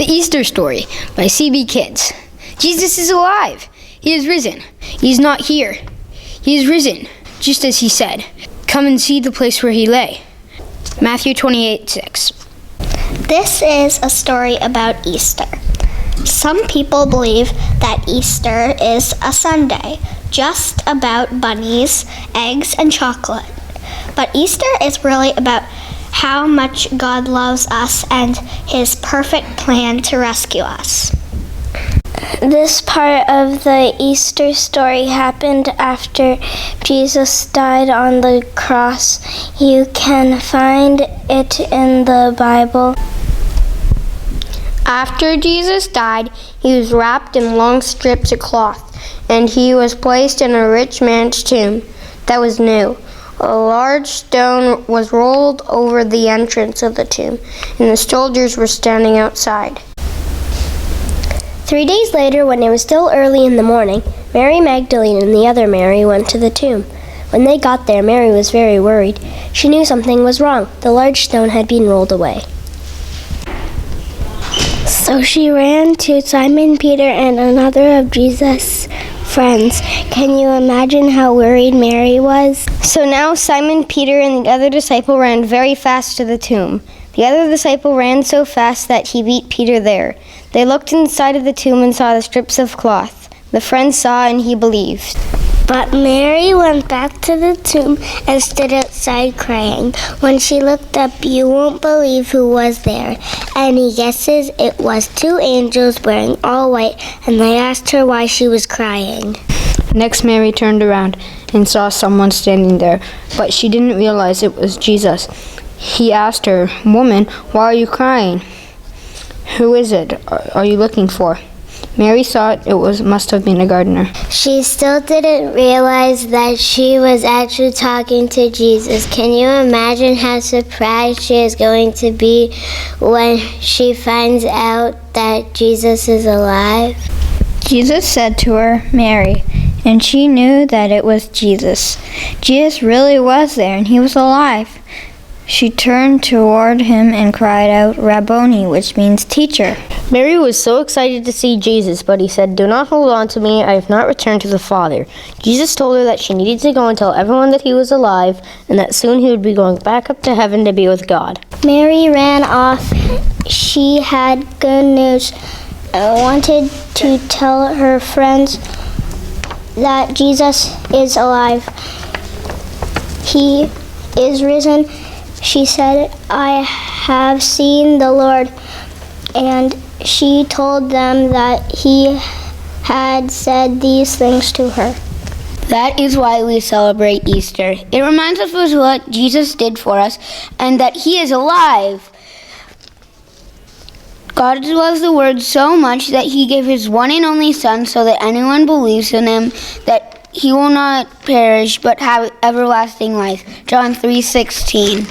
The Easter Story by C.B. Kids. Jesus is alive. He is risen. He is not here. He is risen, just as he said. Come and see the place where he lay. Matthew 28:6. This is a story about Easter. Some people believe that Easter is a Sunday, just about bunnies, eggs, and chocolate. But Easter is really about how much God loves us and his perfect plan to rescue us. This part of the Easter story happened after Jesus died on the cross. You can find it in the Bible. After Jesus died, he was wrapped in long strips of cloth, and he was placed in a rich man's tomb that was new. A large stone was rolled over the entrance of the tomb, and the soldiers were standing outside. 3 days later, when it was still early in the morning, Mary Magdalene and the other Mary went to the tomb. When they got there, Mary was very worried. She knew something was wrong. The large stone had been rolled away. So she ran to Simon Peter and another of Jesus' friends. Can you imagine how worried Mary was? So now Simon Peter and the other disciple ran very fast to the tomb. The other disciple ran so fast that he beat Peter there. They looked inside of the tomb and saw the strips of cloth. The friend saw and he believed. But Mary went back to the tomb and stood outside crying. When she looked up, you won't believe who was there. Any guesses? It was 2 angels wearing all white, and they asked her why she was crying. Next, Mary turned around and saw someone standing there, but she didn't realize it was Jesus. He asked her, "Woman, why are you crying? Who is it are you looking for?" Mary thought it must have been a gardener. She still didn't realize that she was actually talking to Jesus. Can you imagine how surprised she is going to be when she finds out that Jesus is alive? Jesus said to her, "Mary," and she knew that it was Jesus. Jesus really was there, and he was alive. She turned toward him and cried out, "Rabboni," which means teacher. Mary was so excited to see Jesus, but he said, "Do not hold on to me. I have not returned to the Father." Jesus told her that she needed to go and tell everyone that he was alive, and that soon he would be going back up to heaven to be with God. Mary ran off. She had good news and wanted to tell her friends that Jesus is alive. He is risen. She said, "I have seen the Lord," and she told them that he had said these things to her. That is why we celebrate Easter. It reminds us of what Jesus did for us and that he is alive. God loves the Word so much that he gave his one and only Son so that anyone believes in him, that he will not perish but have everlasting life. John 3:16.